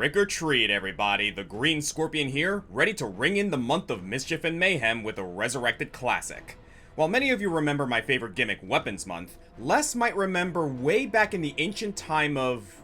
Trick or treat, everybody. The Green Scorpion here, ready to ring in the month of mischief and mayhem with a resurrected classic. While many of you remember my favorite gimmick, Weapons Month, less might remember way back in the ancient time of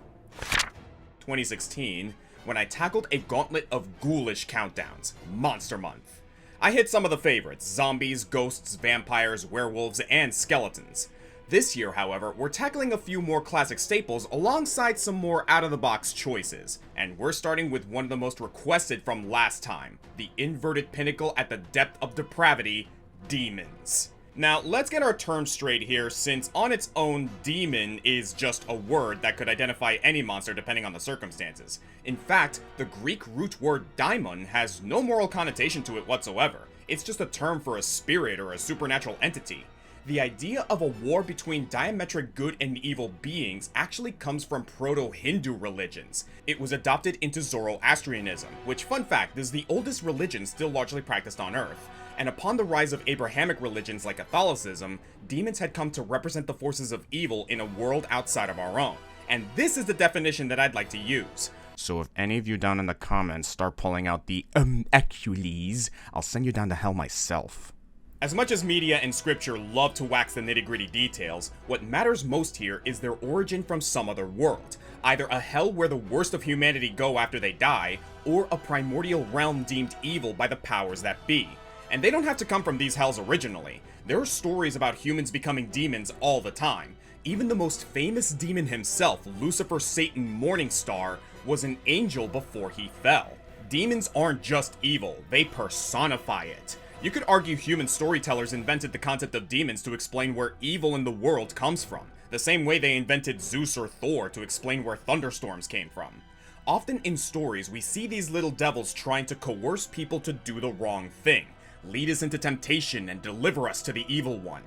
2016, when I tackled a gauntlet of ghoulish countdowns, Monster Month. I hit some of the favorites, zombies, ghosts, vampires, werewolves, and skeletons. This year, however, we're tackling a few more classic staples alongside some more out-of-the-box choices, and we're starting with one of the most requested from last time, the inverted pinnacle at the depth of depravity, demons. Now, let's get our terms straight here, since on its own, demon is just a word that could identify any monster depending on the circumstances. In fact, the Greek root word daimon has no moral connotation to it whatsoever. It's just a term for a spirit or a supernatural entity. The idea of a war between diametric good and evil beings actually comes from proto-Hindu religions. It was adopted into Zoroastrianism, which, fun fact, is the oldest religion still largely practiced on Earth. And upon the rise of Abrahamic religions like Catholicism, demons had come to represent the forces of evil in a world outside of our own. And this is the definition that I'd like to use. So if any of you down in the comments start pulling out the actuallys, I'll send you down to hell myself. As much as media and scripture love to wax the nitty-gritty details, what matters most here is their origin from some other world. Either a hell where the worst of humanity go after they die, or a primordial realm deemed evil by the powers that be. And they don't have to come from these hells originally. There are stories about humans becoming demons all the time. Even the most famous demon himself, Lucifer Satan Morningstar, was an angel before he fell. Demons aren't just evil, they personify it. You could argue human storytellers invented the concept of demons to explain where evil in the world comes from, the same way they invented Zeus or Thor to explain where thunderstorms came from. Often in stories, we see these little devils trying to coerce people to do the wrong thing, lead us into temptation and deliver us to the evil one.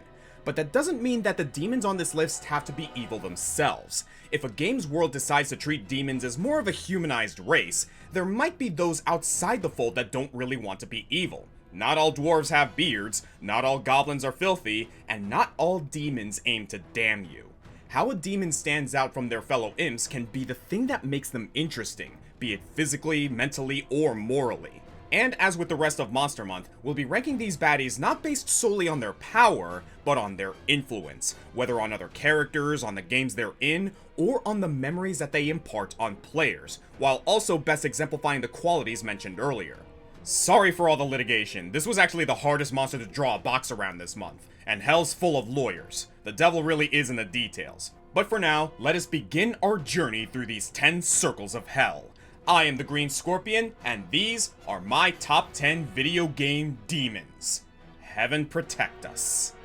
But that doesn't mean that the demons on this list have to be evil themselves. If a game's world decides to treat demons as more of a humanized race, there might be those outside the fold that don't really want to be evil. Not all dwarves have beards, not all goblins are filthy, and not all demons aim to damn you. How a demon stands out from their fellow imps can be the thing that makes them interesting, be it physically, mentally, or morally. And as with the rest of Monster Month, we'll be ranking these baddies not based solely on their power, but on their influence, whether on other characters, on the games they're in, or on the memories that they impart on players, while also best exemplifying the qualities mentioned earlier. Sorry for all the litigation, this was actually the hardest monster to draw a box around this month, and hell's full of lawyers. The devil really is in the details. But for now, let us begin our journey through these 10 circles of hell. I am the Green Scorpion, and these are my top 10 video game demons. Heaven protect us.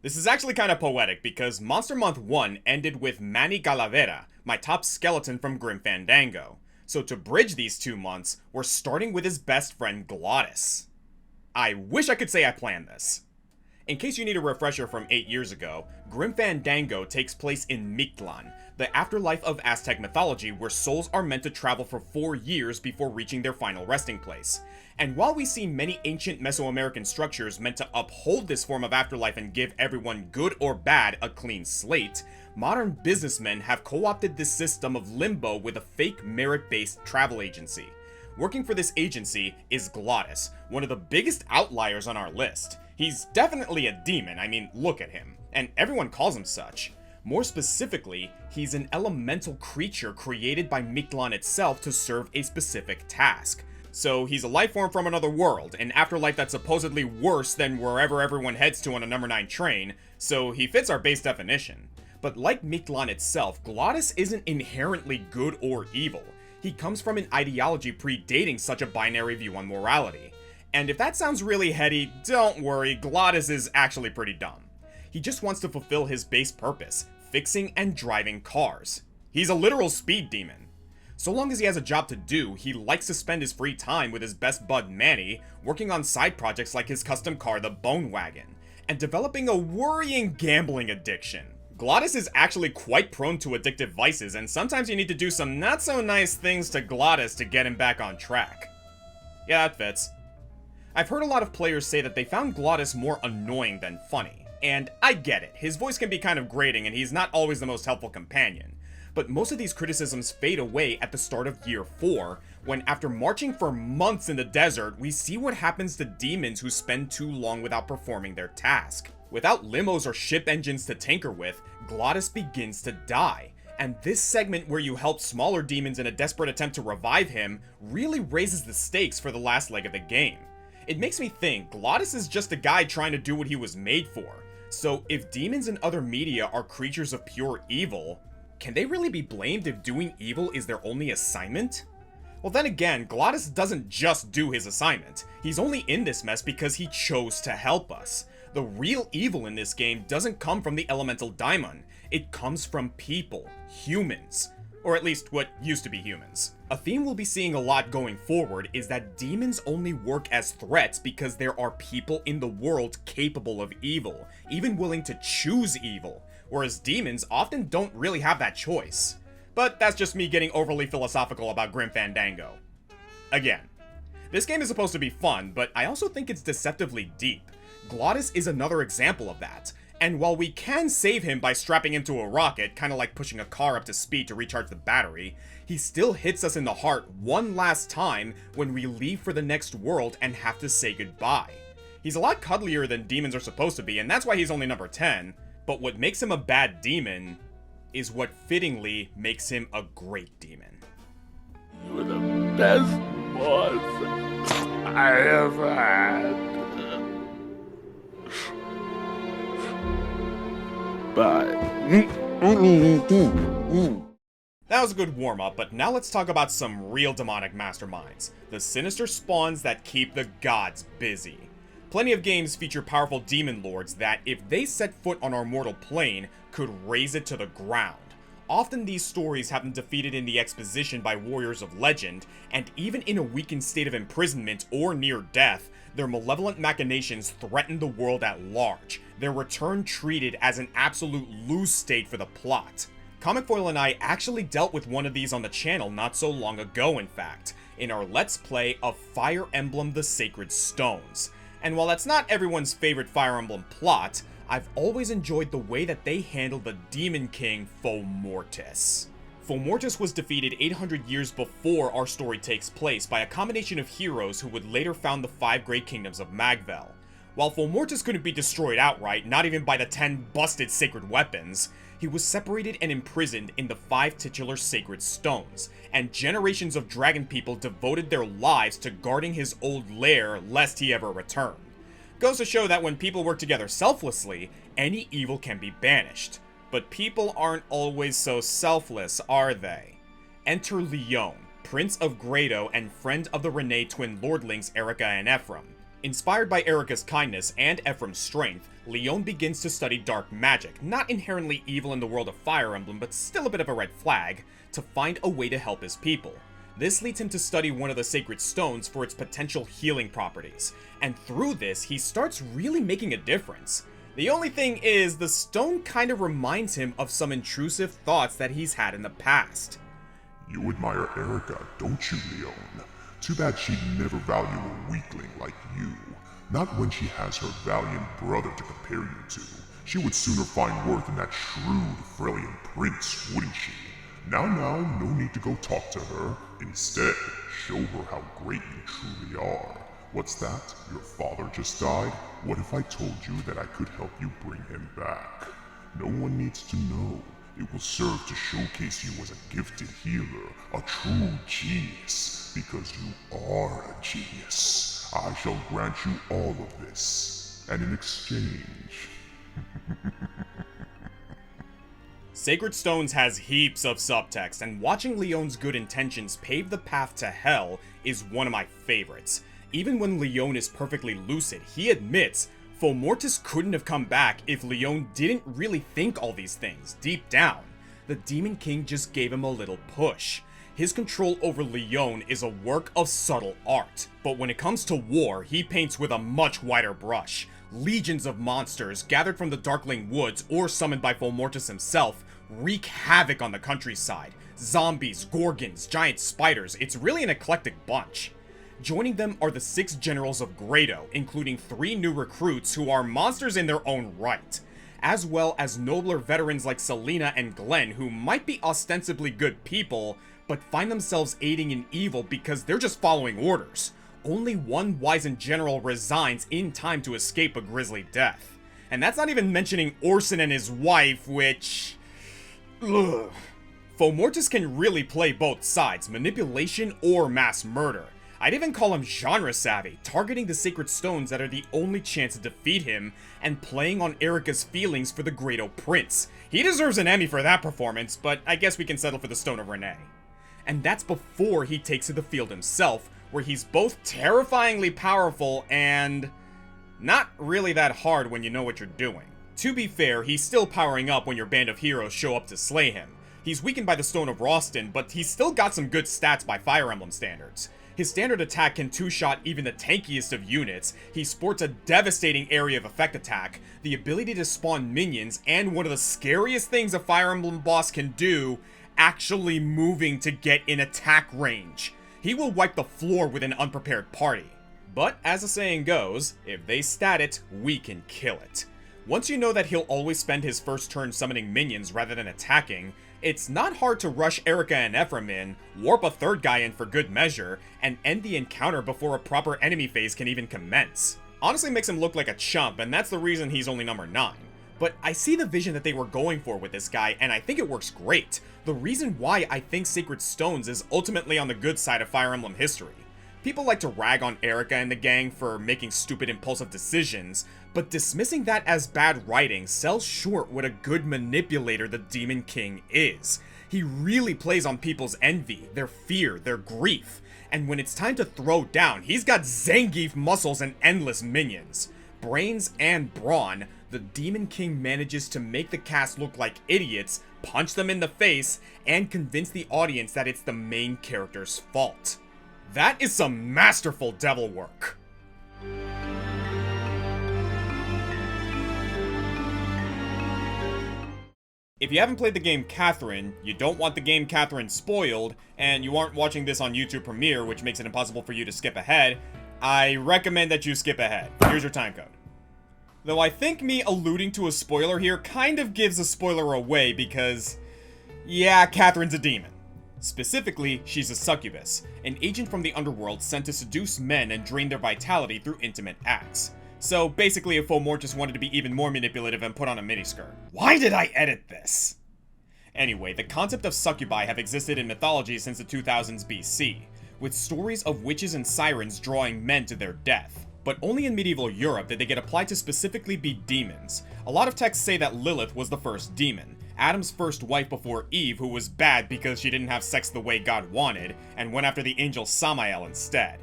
This is actually kind of poetic because Monster Month 1 ended with Manny Calavera, my top skeleton from Grim Fandango. So to bridge these 2 months, we're starting with his best friend Glottis. I wish I could say I planned this. In case you need a refresher from 8 years ago, Grim Fandango takes place in Mictlan, the afterlife of Aztec mythology where souls are meant to travel for 4 years before reaching their final resting place. And while we see many ancient Mesoamerican structures meant to uphold this form of afterlife and give everyone good or bad a clean slate, modern businessmen have co-opted this system of limbo with a fake merit-based travel agency. Working for this agency is Glottis, one of the biggest outliers on our list. He's definitely a demon, I mean, look at him, and everyone calls him such. More specifically, he's an elemental creature created by Mictlan itself to serve a specific task. So he's a life form from another world, an afterlife that's supposedly worse than wherever everyone heads to on a number 9 train, so he fits our base definition. But like Mictlan itself, Glottis isn't inherently good or evil. He comes from an ideology predating such a binary view on morality. And if that sounds really heady, don't worry, Glottis is actually pretty dumb. He just wants to fulfill his base purpose, fixing and driving cars. He's a literal speed demon. So long as he has a job to do, he likes to spend his free time with his best bud Manny, working on side projects like his custom car, the Bone Wagon, and developing a worrying gambling addiction. Glottis is actually quite prone to addictive vices, and sometimes you need to do some not so nice things to Glottis to get him back on track. Yeah, that fits. I've heard a lot of players say that they found Glottis more annoying than funny. And I get it, his voice can be kind of grating and he's not always the most helpful companion. But most of these criticisms fade away at the start of Year 4, when after marching for months in the desert, we see what happens to demons who spend too long without performing their task. Without limos or ship engines to tinker with, Glottis begins to die. And this segment where you help smaller demons in a desperate attempt to revive him really raises the stakes for the last leg of the game. It makes me think Glottis is just a guy trying to do what he was made for. So if demons in other media are creatures of pure evil, can they really be blamed if doing evil is their only assignment? Well then again, Glottis doesn't just do his assignment. He's only in this mess because he chose to help us. The real evil in this game doesn't come from the elemental daimon. It comes from people, humans. Or at least what used to be humans. A theme we'll be seeing a lot going forward is that demons only work as threats because there are people in the world capable of evil, even willing to choose evil, whereas demons often don't really have that choice. But that's just me getting overly philosophical about Grim Fandango. Again, this game is supposed to be fun, but I also think it's deceptively deep. Glottis is another example of that. And while we can save him by strapping him to a rocket, kinda like pushing a car up to speed to recharge the battery, he still hits us in the heart one last time when we leave for the next world and have to say goodbye. He's a lot cuddlier than demons are supposed to be, and that's why he's only number 10, but what makes him a bad demon is what fittingly makes him a great demon. You were the best boss I ever had. That was a good warm-up, but now let's talk about some real demonic masterminds. The sinister spawns that keep the gods busy. Plenty of games feature powerful demon lords that, if they set foot on our mortal plane, could raze it to the ground. Often these stories have them defeated in the exposition by warriors of legend, and even in a weakened state of imprisonment or near death, their malevolent machinations threaten the world at large, their return treated as an absolute lose state for the plot. ComicFoil and I actually dealt with one of these on the channel not so long ago, in fact, in our Let's Play of Fire Emblem The Sacred Stones. And while that's not everyone's favorite Fire Emblem plot, I've always enjoyed the way that they handled the Demon King Fomortis. Fomortis was defeated 800 years before our story takes place by a combination of heroes who would later found the 5 Great Kingdoms of Magvel. While Fomortis couldn't be destroyed outright, not even by the 10 busted sacred weapons, he was separated and imprisoned in the 5 titular sacred stones, and generations of dragon people devoted their lives to guarding his old lair lest he ever return. Goes to show that when people work together selflessly, any evil can be banished. But people aren't always so selfless, are they? Enter Leon, Prince of Grado and friend of the Renee twin lordlings Erica and Ephraim. Inspired by Erica's kindness and Ephraim's strength, Leon begins to study dark magic, not inherently evil in the world of Fire Emblem, but still a bit of a red flag, to find a way to help his people. This leads him to study one of the sacred stones for its potential healing properties, and through this, he starts really making a difference. The only thing is, the stone kind of reminds him of some intrusive thoughts that he's had in the past. You admire Erica, don't you, Leon? Too bad she'd never value a weakling like you. Not when she has her valiant brother to compare you to. She would sooner find worth in that shrewd Freljord prince, wouldn't she? Now, no need to go talk to her. Instead, show her how great you truly are. What's that? Your father just died? What if I told you that I could help you bring him back? No one needs to know. It will serve to showcase you as a gifted healer, a true genius, because you are a genius. I shall grant you all of this, and in exchange... Sacred Stones has heaps of subtext, and watching Leon's good intentions pave the path to hell is one of my favorites. Even when Leon is perfectly lucid, he admits Fomortis couldn't have come back if Leon didn't really think all these things, deep down. The Demon King just gave him a little push. His control over Leon is a work of subtle art, but when it comes to war, he paints with a much wider brush. Legions of monsters, gathered from the Darkling Woods or summoned by Fomortis himself, wreak havoc on the countryside. Zombies, gorgons, giant spiders, it's really an eclectic bunch. Joining them are the 6 generals of Grado, including 3 new recruits who are monsters in their own right, as well as nobler veterans like Selena and Glenn, who might be ostensibly good people, but find themselves aiding in evil because they're just following orders. Only one wizened general resigns in time to escape a grisly death. And that's not even mentioning Orson and his wife, which... ugh. Fomortis can really play both sides, manipulation or mass murder. I'd even call him genre savvy, targeting the sacred stones that are the only chance to defeat him, and playing on Erica's feelings for the Grado Prince. He deserves an Emmy for that performance, but I guess we can settle for the Stone of Renee. And that's before he takes to the field himself, where he's both terrifyingly powerful and not really that hard when you know what you're doing. To be fair, he's still powering up when your band of heroes show up to slay him. He's weakened by the Stone of Roston, but he's still got some good stats by Fire Emblem standards. His standard attack can two-shot even the tankiest of units, he sports a devastating area of effect attack, the ability to spawn minions, and one of the scariest things a Fire Emblem boss can do, actually moving to get in attack range. He will wipe the floor with an unprepared party. But as the saying goes, if they stat it, we can kill it. Once you know that he'll always spend his first turn summoning minions rather than attacking, it's not hard to rush Erica and Ephraim in, warp a third guy in for good measure, and end the encounter before a proper enemy phase can even commence. Honestly makes him look like a chump, and that's the reason he's only number 9. But I see the vision that they were going for with this guy, and I think it works great. The reason why I think Sacred Stones is ultimately on the good side of Fire Emblem history. People like to rag on Erica and the gang for making stupid impulsive decisions, but dismissing that as bad writing sells short what a good manipulator the Demon King is. He really plays on people's envy, their fear, their grief, and when it's time to throw down, he's got Zangief muscles and endless minions. Brains and brawn, the Demon King manages to make the cast look like idiots, punch them in the face, and convince the audience that it's the main character's fault. That is some masterful devil work. If you haven't played the game Catherine, you don't want the game Catherine spoiled, and you aren't watching this on YouTube Premiere, which makes it impossible for you to skip ahead, I recommend that you skip ahead. Here's your time code. Though I think me alluding to a spoiler here kind of gives a spoiler away because, yeah, Catherine's a demon. Specifically, she's a succubus, an agent from the underworld sent to seduce men and drain their vitality through intimate acts. So basically, if Fomortis wanted to be even more manipulative and put on a miniskirt. Why did I edit this? Anyway, the concept of succubi have existed in mythology since the 2000s BC, with stories of witches and sirens drawing men to their death. But only in medieval Europe did they get applied to specifically be demons. A lot of texts say that Lilith was the first demon, Adam's first wife before Eve, who was bad because she didn't have sex the way God wanted, and went after the angel Samael instead.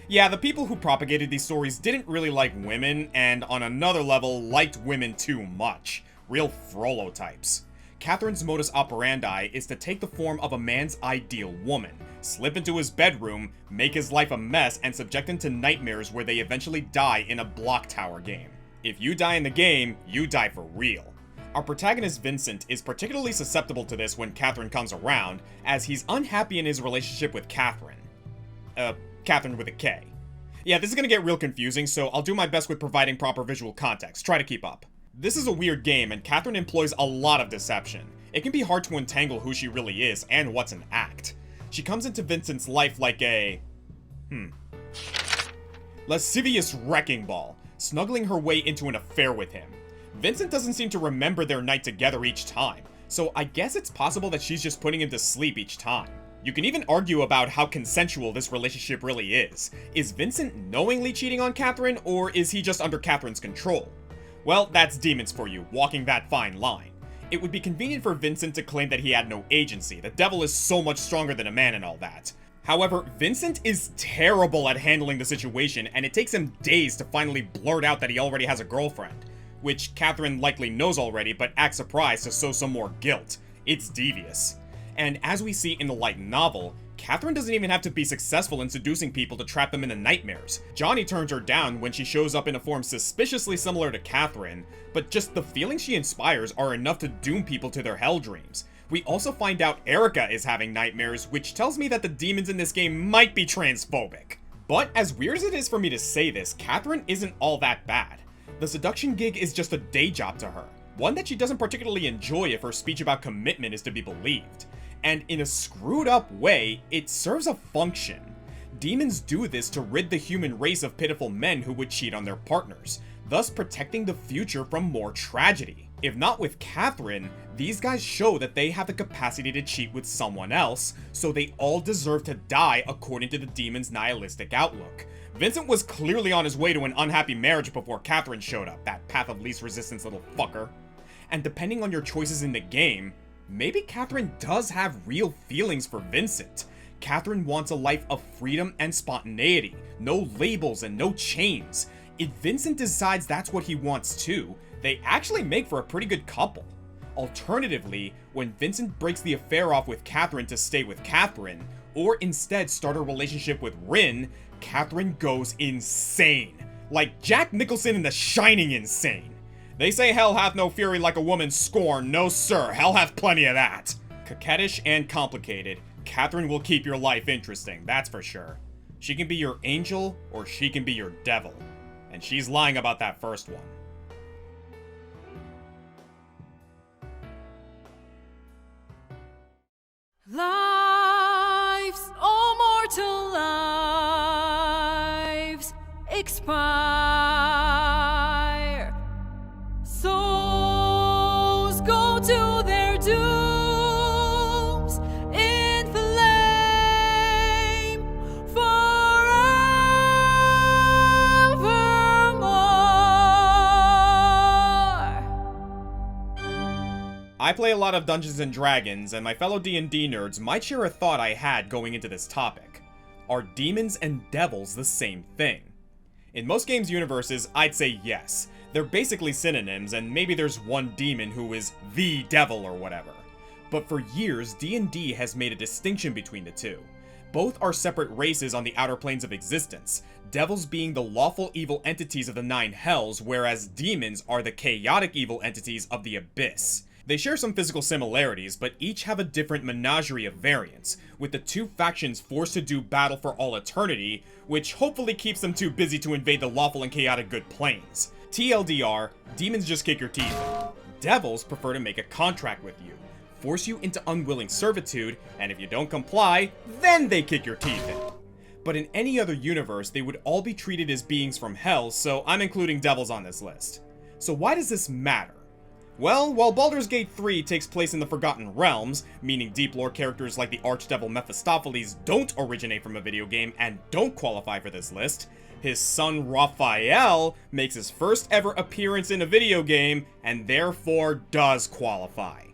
Yeah, the people who propagated these stories didn't really like women, and on another level, liked women too much. Real Frollo types. Catherine's modus operandi is to take the form of a man's ideal woman, slip into his bedroom, make his life a mess, and subject him to nightmares where they eventually die in a block tower game. If you die in the game, you die for real. Our protagonist Vincent is particularly susceptible to this when Catherine comes around, as he's unhappy in his relationship with Catherine. Catherine with a K. Yeah, this is gonna get real confusing, so I'll do my best with providing proper visual context. Try to keep up. This is a weird game, and Catherine employs a lot of deception. It can be hard to untangle who she really is and what's an act. She comes into Vincent's life like a... lascivious wrecking ball, snuggling her way into an affair with him. Vincent doesn't seem to remember their night together each time, so I guess it's possible that she's just putting him to sleep each time. You can even argue about how consensual this relationship really is. Is Vincent knowingly cheating on Catherine, or is he just under Catherine's control? Well, that's demons for you, walking that fine line. It would be convenient for Vincent to claim that he had no agency. The devil is so much stronger than a man and all that. However, Vincent is terrible at handling the situation, and it takes him days to finally blurt out that he already has a girlfriend. Which Catherine likely knows already, but acts surprised to sow some more guilt. It's devious. And as we see in the light novel, Catherine doesn't even have to be successful in seducing people to trap them into nightmares. Johnny turns her down when she shows up in a form suspiciously similar to Catherine, but just the feelings she inspires are enough to doom people to their hell dreams. We also find out Erica is having nightmares, which tells me that the demons in this game might be transphobic. But as weird as it is for me to say this, Catherine isn't all that bad. The seduction gig is just a day job to her, one that she doesn't particularly enjoy if her speech about commitment is to be believed. And in a screwed up way, it serves a function. Demons do this to rid the human race of pitiful men who would cheat on their partners, thus protecting the future from more tragedy. If not with Catherine, these guys show that they have the capacity to cheat with someone else, so they all deserve to die according to the demon's nihilistic outlook. Vincent was clearly on his way to an unhappy marriage before Catherine showed up, that path of least resistance little fucker. And depending on your choices in the game, maybe Catherine does have real feelings for Vincent. Catherine wants a life of freedom and spontaneity, no labels and no chains. If Vincent decides that's what he wants too, they actually make for a pretty good couple. Alternatively, when Vincent breaks the affair off with Catherine to stay with Catherine, or instead start a relationship with Rin, Catherine goes insane. Like Jack Nicholson in The Shining insane. They say hell hath no fury like a woman's scorn. No sir, hell hath plenty of that. Coquettish and complicated, Catherine will keep your life interesting, that's for sure. She can be your angel, or she can be your devil. And she's lying about that first one. Lives, all mortal lives, expire. Souls go to their dooms in flame forevermore. I play a lot of Dungeons & Dragons, and my fellow D&D nerds might share a thought I had going into this topic. Are demons and devils the same thing? In most games' universes, I'd say yes. They're basically synonyms, and maybe there's one demon who is the devil or whatever. But for years, D&D has made a distinction between the two. Both are separate races on the outer planes of existence, devils being the lawful evil entities of the 9 hells, whereas demons are the chaotic evil entities of the abyss. They share some physical similarities, but each have a different menagerie of variants, with the two factions forced to do battle for all eternity, which hopefully keeps them too busy to invade the lawful and chaotic good planes. TLDR, demons just kick your teeth in. Devils prefer to make a contract with you, force you into unwilling servitude, and if you don't comply, then they kick your teeth in. But in any other universe, they would all be treated as beings from hell, so I'm including devils on this list. So why does this matter? Well, while Baldur's Gate 3 takes place in the Forgotten Realms, meaning deep lore characters like the archdevil Mephistopheles don't originate from a video game and don't qualify for this list, his son Raphael makes his first ever appearance in a video game and therefore does qualify.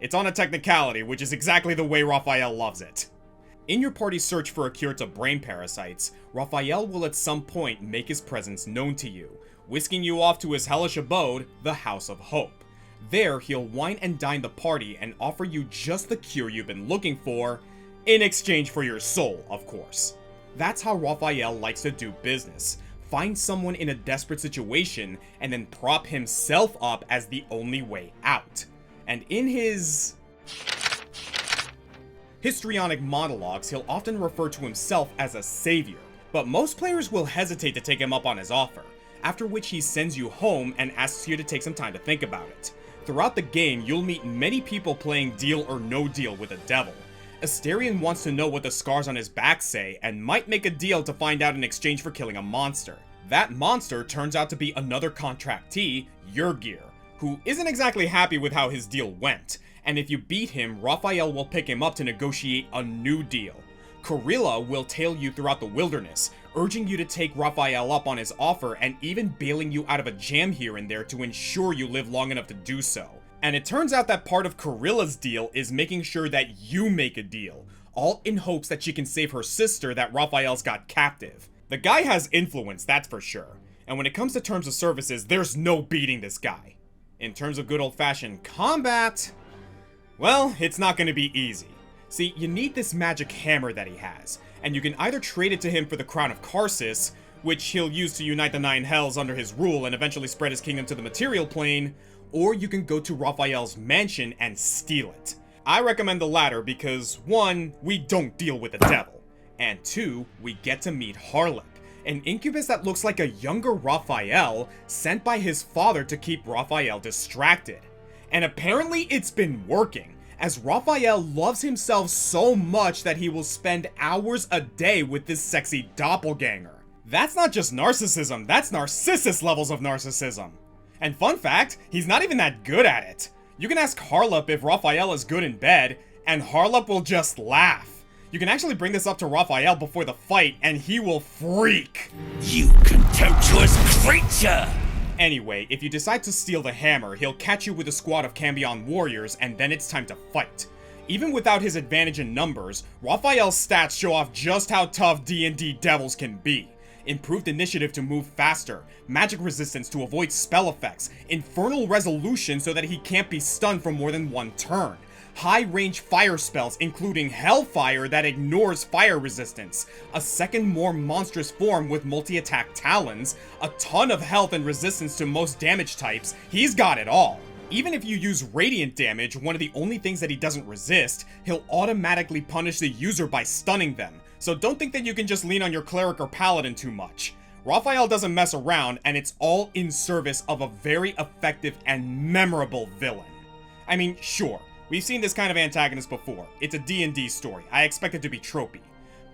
It's on a technicality, which is exactly the way Raphael loves it. In your party's search for a cure to brain parasites, Raphael will at some point make his presence known to you, whisking you off to his hellish abode, the House of Hope. There, he'll wine and dine the party and offer you just the cure you've been looking for, in exchange for your soul, of course. That's how Raphael likes to do business. Find someone in a desperate situation, and then prop himself up as the only way out. And in his histrionic monologues, he'll often refer to himself as a savior, but most players will hesitate to take him up on his offer, after which he sends you home and asks you to take some time to think about it. Throughout the game, you'll meet many people playing deal or no deal with a devil. Asterion wants to know what the scars on his back say, and might make a deal to find out in exchange for killing a monster. That monster turns out to be another contractee, Yurgir, who isn't exactly happy with how his deal went, and if you beat him, Raphael will pick him up to negotiate a new deal. Corilla will tail you throughout the wilderness, urging you to take Raphael up on his offer and even bailing you out of a jam here and there to ensure you live long enough to do so. And it turns out that part of Corilla's deal is making sure that you make a deal, all in hopes that she can save her sister that Raphael's got captive. The guy has influence, that's for sure, and when it comes to terms of services, there's no beating this guy. In terms of good old-fashioned combat, well, it's not going to be easy. See, you need this magic hammer that he has, and you can either trade it to him for the Crown of Karsus, which he'll use to unite the 9 hells under his rule and eventually spread his kingdom to the material plane, or you can go to Raphael's mansion and steal it. I recommend the latter because, 1, we don't deal with the devil, And 2, we get to meet Harlip, an incubus that looks like a younger Raphael sent by his father to keep Raphael distracted. And apparently it's been working, as Raphael loves himself so much that he will spend hours a day with this sexy doppelganger. That's not just narcissism, that's Narcissus levels of narcissism. And fun fact, he's not even that good at it. You can ask Harlip if Raphael is good in bed, and Harlip will just laugh. You can actually bring this up to Raphael before the fight, and he will freak. You contemptuous creature! Anyway, if you decide to steal the hammer, he'll catch you with a squad of Cambion warriors, and then it's time to fight. Even without his advantage in numbers, Raphael's stats show off just how tough D&D devils can be. Improved initiative to move faster, magic resistance to avoid spell effects, infernal resolution so that he can't be stunned for more than one turn, high-range fire spells including Hellfire that ignores fire resistance, a second more monstrous form with multi-attack talons, a ton of health and resistance to most damage types. He's got it all. Even if you use radiant damage, one of the only things that he doesn't resist, he'll automatically punish the user by stunning them, so don't think that you can just lean on your cleric or paladin too much. Raphael doesn't mess around, and it's all in service of a very effective and memorable villain. I mean, sure, we've seen this kind of antagonist before. It's a D&D story. I expect it to be tropey.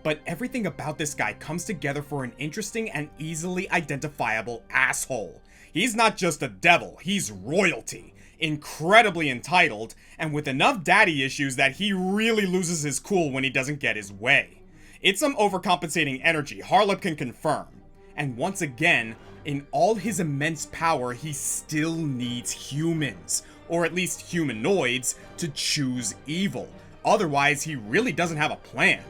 But everything about this guy comes together for an interesting and easily identifiable asshole. He's not just a devil, he's royalty. Incredibly entitled, and with enough daddy issues that he really loses his cool when he doesn't get his way. It's some overcompensating energy, Harlip can confirm. And once again, in all his immense power, he still needs humans, or at least humanoids, to choose evil. Otherwise, he really doesn't have a plan.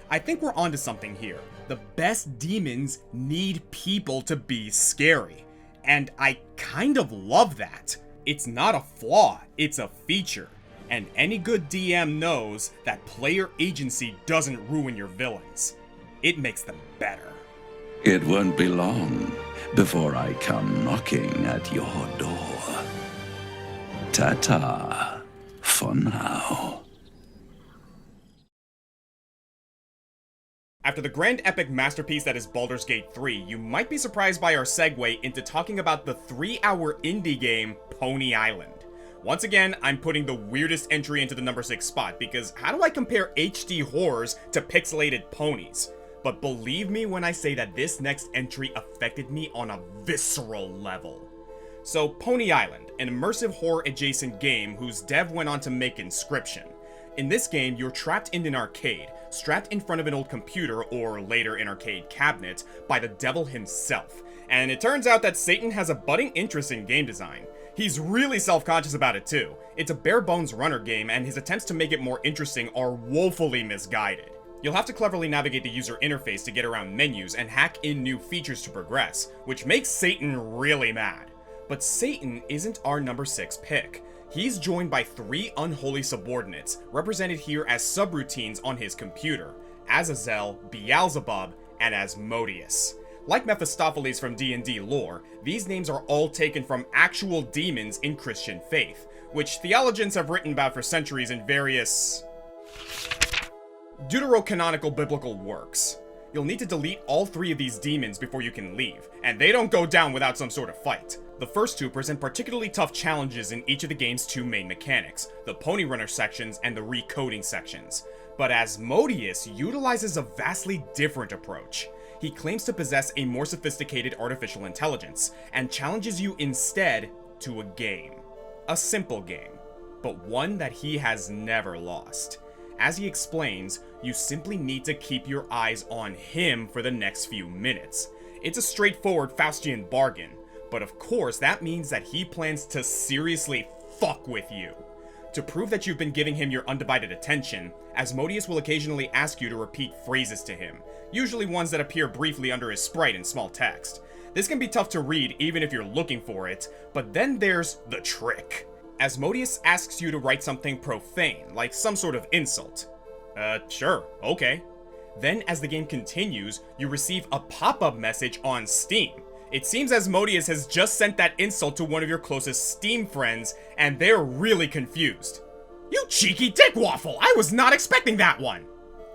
I think we're onto something here. The best demons need people to be scary. And I kind of love that. It's not a flaw, it's a feature. And any good DM knows that player agency doesn't ruin your villains. It makes them better. It won't be long before I come knocking at your door. Ta-ta for now. After the grand epic masterpiece that is Baldur's Gate 3, you might be surprised by our segue into talking about the 3-hour indie game, Pony Island. Once again, I'm putting the weirdest entry into the number 6 spot, because how do I compare HD horrors to pixelated ponies? But believe me when I say that this next entry affected me on a visceral level. So, Pony Island, an immersive horror-adjacent game whose dev went on to make Inscription. In this game, you're trapped in an arcade, strapped in front of an old computer, or later an arcade cabinet, by the devil himself. And it turns out that Satan has a budding interest in game design. He's really self-conscious about it too. It's a bare-bones runner game, and his attempts to make it more interesting are woefully misguided. You'll have to cleverly navigate the user interface to get around menus and hack in new features to progress, which makes Satan really mad. But Satan isn't our number 6 pick. He's joined by 3 unholy subordinates, represented here as subroutines on his computer: Azazel, Beelzebub, and Asmodeus. Like Mephistopheles from D&D lore, these names are all taken from actual demons in Christian faith, which theologians have written about for centuries in various deuterocanonical biblical works. You'll need to delete all 3 of these demons before you can leave, and they don't go down without some sort of fight. The first 2 present particularly tough challenges in each of the game's 2 main mechanics, the Pony Runner sections and the recoding sections. But Asmodeus utilizes a vastly different approach. He claims to possess a more sophisticated artificial intelligence, and challenges you instead to a game. A simple game, but one that he has never lost. As he explains, you simply need to keep your eyes on him for the next few minutes. It's a straightforward Faustian bargain, but of course that means that he plans to seriously fuck with you. To prove that you've been giving him your undivided attention, Asmodeus will occasionally ask you to repeat phrases to him, usually ones that appear briefly under his sprite in small text. This can be tough to read even if you're looking for it, but then there's the trick. Asmodeus asks you to write something profane, like some sort of insult. Sure, okay. Then as the game continues, you receive a pop-up message on Steam. It seems Asmodeus has just sent that insult to one of your closest Steam friends, and they're really confused. You cheeky dick waffle! I was not expecting that one!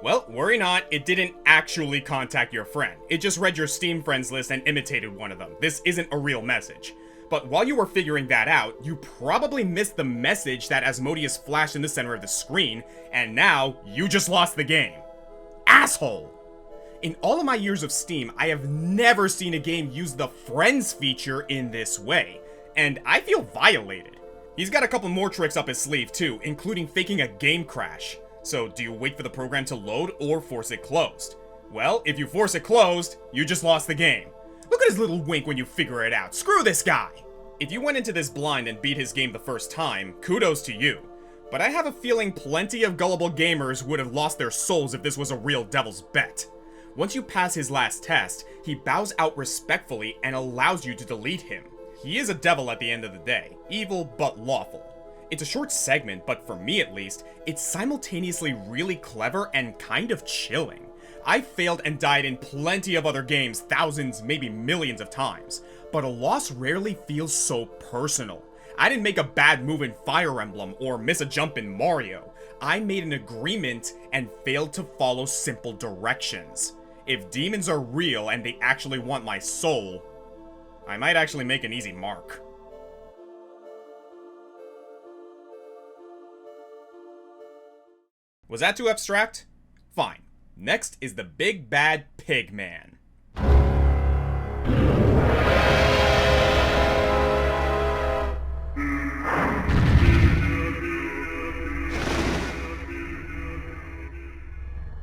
Well, worry not, it didn't actually contact your friend. It just read your Steam friends list and imitated one of them. This isn't a real message. But while you were figuring that out, you probably missed the message that Asmodeus flashed in the center of the screen, and now you just lost the game. Asshole! In all of my years of Steam, I have never seen a game use the friends feature in this way, and I feel violated. He's got a couple more tricks up his sleeve too, including faking a game crash. So do you wait for the program to load or force it closed? Well, if you force it closed, you just lost the game. Look at his little wink when you figure it out. Screw this guy! If you went into this blind and beat his game the first time, kudos to you. But I have a feeling plenty of gullible gamers would have lost their souls if this was a real devil's bet. Once you pass his last test, he bows out respectfully and allows you to delete him. He is a devil at the end of the day, evil but lawful. It's a short segment, but for me at least, it's simultaneously really clever and kind of chilling. I failed and died in plenty of other games thousands, maybe millions of times, but a loss rarely feels so personal. I didn't make a bad move in Fire Emblem or miss a jump in Mario. I made an agreement and failed to follow simple directions. If demons are real and they actually want my soul, I might actually make an easy mark. Was that too abstract? Fine. Next is the big bad pig man.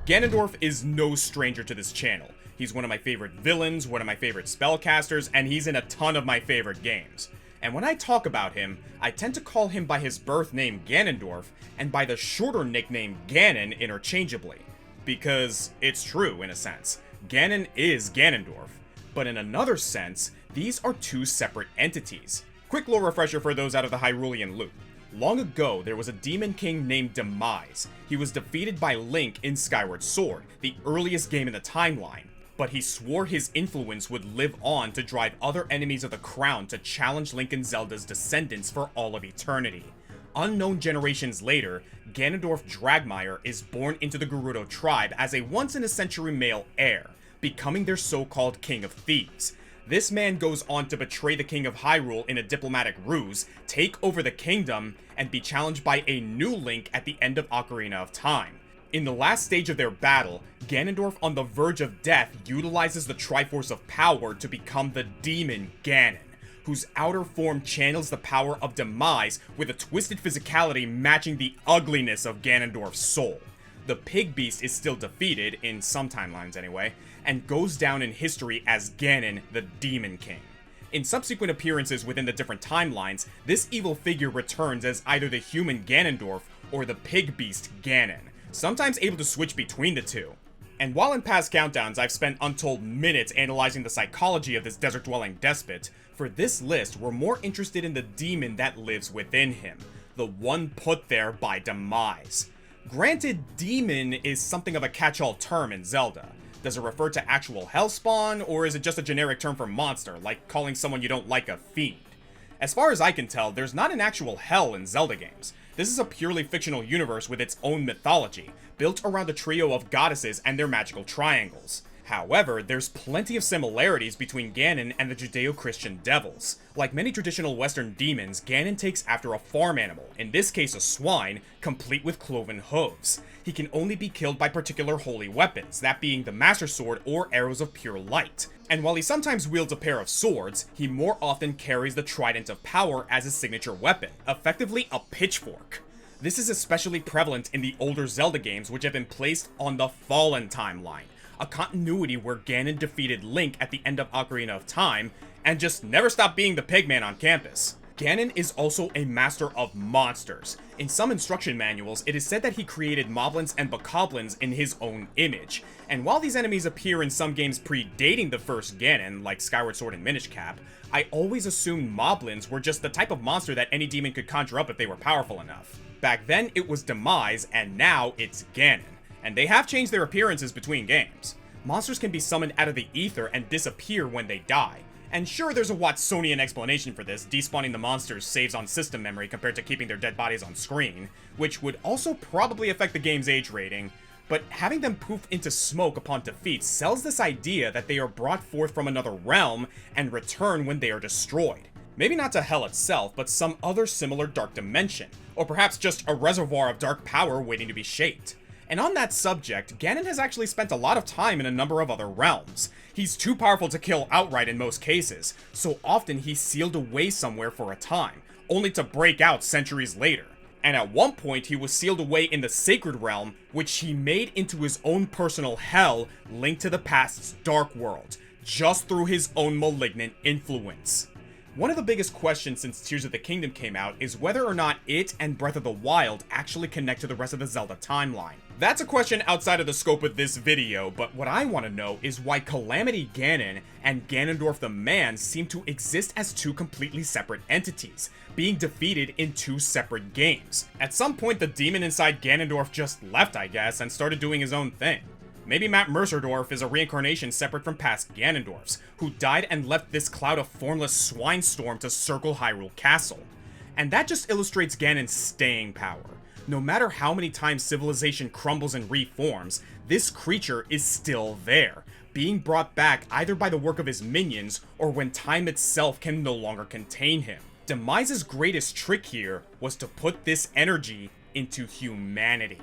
Ganondorf is no stranger to this channel. He's one of my favorite villains, one of my favorite spellcasters, and he's in a ton of my favorite games. And when I talk about him, I tend to call him by his birth name Ganondorf, and by the shorter nickname Ganon interchangeably. Because it's true, in a sense. Ganon is Ganondorf. But in another sense, these are two separate entities. Quick lore refresher for those out of the Hyrulean loop. Long ago, there was a demon king named Demise. He was defeated by Link in Skyward Sword, the earliest game in the timeline. But he swore his influence would live on to drive other enemies of the crown to challenge Link and Zelda's descendants for all of eternity. Unknown generations later, Ganondorf Dragmire is born into the Gerudo tribe as a once-in-a-century male heir, becoming their so-called King of Thieves. This man goes on to betray the King of Hyrule in a diplomatic ruse, take over the kingdom, and be challenged by a new Link at the end of Ocarina of Time. In the last stage of their battle, Ganondorf on the verge of death utilizes the Triforce of Power to become the Demon Ganon, whose outer form channels the power of Demise with a twisted physicality matching the ugliness of Ganondorf's soul. The Pig Beast is still defeated, in some timelines anyway, and goes down in history as Ganon the Demon King. In subsequent appearances within the different timelines, this evil figure returns as either the human Ganondorf or the Pig Beast Ganon, sometimes able to switch between the two. And while in past countdowns I've spent untold minutes analyzing the psychology of this desert-dwelling despot, for this list we're more interested in the demon that lives within him, the one put there by Demise. Granted, demon is something of a catch-all term in Zelda. Does it refer to actual hellspawn, or is it just a generic term for monster, like calling someone you don't like a fiend? As far as I can tell, there's not an actual hell in Zelda games. This is a purely fictional universe with its own mythology, built around a trio of goddesses and their magical triangles. However, there's plenty of similarities between Ganon and the Judeo-Christian devils. Like many traditional Western demons, Ganon takes after a farm animal, in this case a swine, complete with cloven hooves. He can only be killed by particular holy weapons, that being the Master Sword or arrows of pure light. And while he sometimes wields a pair of swords, he more often carries the Trident of Power as his signature weapon, effectively a pitchfork. This is especially prevalent in the older Zelda games, which have been placed on the Fallen timeline, a continuity where Ganon defeated Link at the end of Ocarina of Time, and just never stopped being the pigman on campus. Ganon is also a master of monsters. In some instruction manuals, it is said that he created moblins and bokoblins in his own image. And while these enemies appear in some games predating the first Ganon, like Skyward Sword and Minish Cap, I always assumed moblins were just the type of monster that any demon could conjure up if they were powerful enough. Back then, it was Demise, and now it's Ganon. And they have changed their appearances between games. Monsters can be summoned out of the ether and disappear when they die. And sure, there's a Watsonian explanation for this, despawning the monsters saves on system memory compared to keeping their dead bodies on screen, which would also probably affect the game's age rating, but having them poof into smoke upon defeat sells this idea that they are brought forth from another realm and return when they are destroyed. Maybe not to hell itself, but some other similar dark dimension, or perhaps just a reservoir of dark power waiting to be shaped. And on that subject, Ganon has actually spent a lot of time in a number of other realms. He's too powerful to kill outright in most cases, so often he's sealed away somewhere for a time, only to break out centuries later. And at one point he was sealed away in the Sacred Realm, which he made into his own personal hell linked to the past's Dark World, just through his own malignant influence. One of the biggest questions since Tears of the Kingdom came out is whether or not it and Breath of the Wild actually connect to the rest of the Zelda timeline. That's a question outside of the scope of this video, but what I want to know is why Calamity Ganon and Ganondorf the Man seem to exist as two completely separate entities, being defeated in two separate games. At some point the demon inside Ganondorf just left, I guess, and started doing his own thing. Maybe Matt Mercerdorf is a reincarnation separate from past Ganondorfs, who died and left this cloud of formless swine storm to circle Hyrule Castle. And that just illustrates Ganon's staying power. No matter how many times civilization crumbles and reforms, this creature is still there, being brought back either by the work of his minions or when time itself can no longer contain him. Demise's greatest trick here was to put this energy into humanity.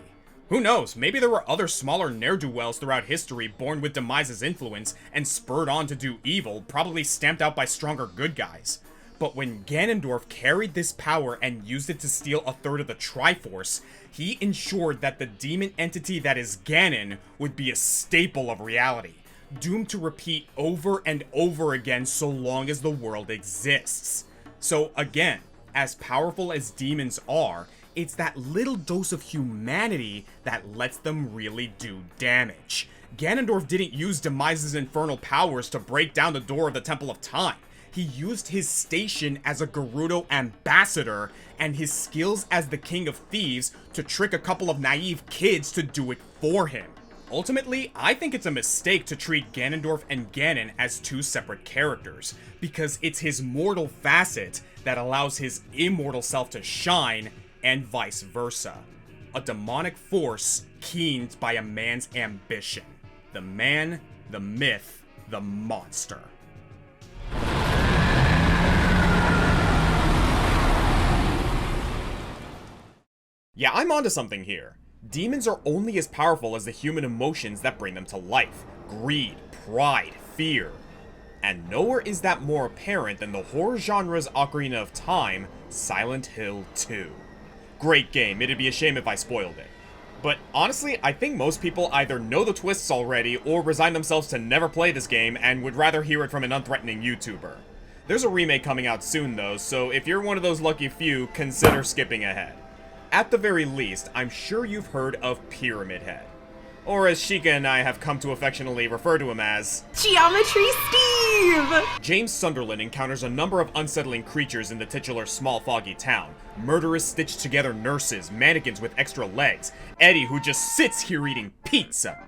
Who knows, maybe there were other smaller ne'er-do-wells throughout history born with Demise's influence and spurred on to do evil, probably stamped out by stronger good guys. But when Ganondorf carried this power and used it to steal a third of the Triforce, he ensured that the demon entity that is Ganon would be a staple of reality, doomed to repeat over and over again so long as the world exists. So again, as powerful as demons are, it's that little dose of humanity that lets them really do damage. Ganondorf didn't use Demise's infernal powers to break down the door of the Temple of Time. He used his station as a Gerudo ambassador and his skills as the King of Thieves to trick a couple of naive kids to do it for him. Ultimately, I think it's a mistake to treat Ganondorf and Ganon as two separate characters, because it's his mortal facet that allows his immortal self to shine, and vice versa. A demonic force keened by a man's ambition. The man, the myth, the monster. Yeah, I'm onto something here. Demons are only as powerful as the human emotions that bring them to life. Greed, pride, fear. And nowhere is that more apparent than the horror genre's Ocarina of Time, Silent Hill 2. Great game, it'd be a shame if I spoiled it. But honestly, I think most people either know the twists already or resign themselves to never play this game and would rather hear it from an unthreatening YouTuber. There's a remake coming out soon though, so if you're one of those lucky few, consider skipping ahead. At the very least, I'm sure you've heard of Pyramid Head. Or as Sheikah and I have come to affectionately refer to him as... Geometry Steve! James Sunderland encounters a number of unsettling creatures in the titular small foggy town. Murderous stitched together nurses, mannequins with extra legs, Eddie who just sits here eating pizza.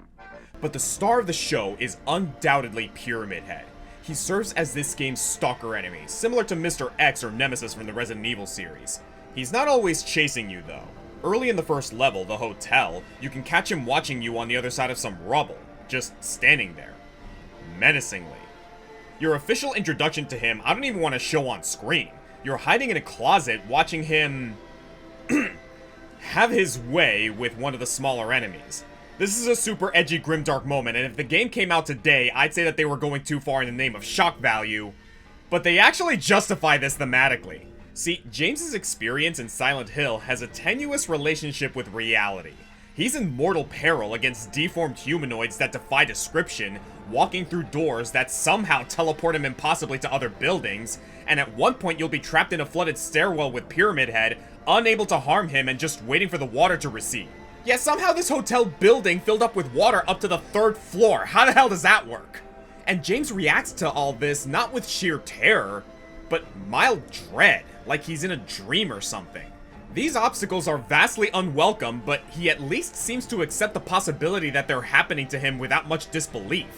But the star of the show is undoubtedly Pyramid Head. He serves as this game's stalker enemy, similar to Mr. X or Nemesis from the Resident Evil series. He's not always chasing you though. Early in the first level, the hotel, you can catch him watching you on the other side of some rubble, just standing there, menacingly. Your official introduction to him, I don't even want to show on screen. You're hiding in a closet watching him have his way with one of the smaller enemies. This is a super edgy grimdark moment, and if the game came out today, I'd say that they were going too far in the name of shock value, but they actually justify this thematically. See, James's experience in Silent Hill has a tenuous relationship with reality. He's in mortal peril against deformed humanoids that defy description, walking through doors that somehow teleport him impossibly to other buildings, and at one point you'll be trapped in a flooded stairwell with Pyramid Head, unable to harm him and just waiting for the water to recede. Yet somehow this hotel building filled up with water up to the 3rd floor. How the hell does that work? And James reacts to all this not with sheer terror, but mild dread, like he's in a dream or something. These obstacles are vastly unwelcome, but he at least seems to accept the possibility that they're happening to him without much disbelief.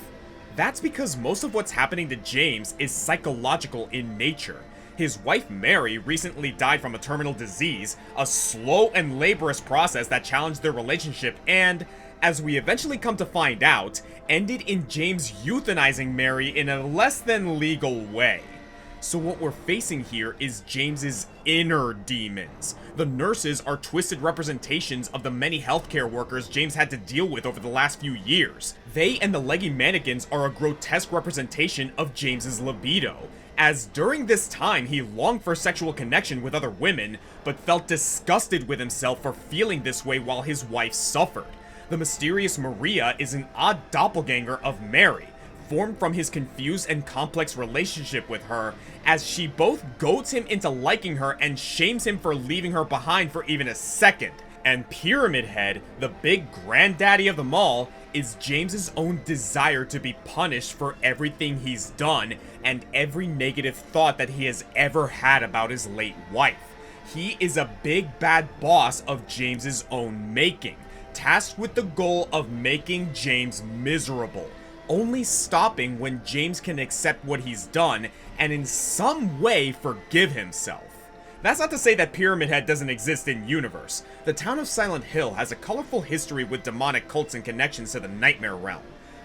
That's because most of what's happening to James is psychological in nature. His wife Mary recently died from a terminal disease, a slow and laborious process that challenged their relationship, and as we eventually come to find out, ended in James euthanizing Mary in a less than legal way. So what we're facing here is James's inner demons. The nurses are twisted representations of the many healthcare workers James had to deal with over the last few years. They and the leggy mannequins are a grotesque representation of James's libido, as during this time he longed for sexual connection with other women, but felt disgusted with himself for feeling this way while his wife suffered. The mysterious Maria is an odd doppelganger of Mary, formed from his confused and complex relationship with her, as she both goads him into liking her and shames him for leaving her behind for even a second. And Pyramid Head, the big granddaddy of them all, is James's own desire to be punished for everything he's done and every negative thought that he has ever had about his late wife. He is a big bad boss of James's own making, tasked with the goal of making James miserable, only stopping when James can accept what he's done and in some way forgive himself. That's not to say that Pyramid Head doesn't exist in universe. The town of Silent Hill has a colorful history with demonic cults and connections to the Nightmare Realm.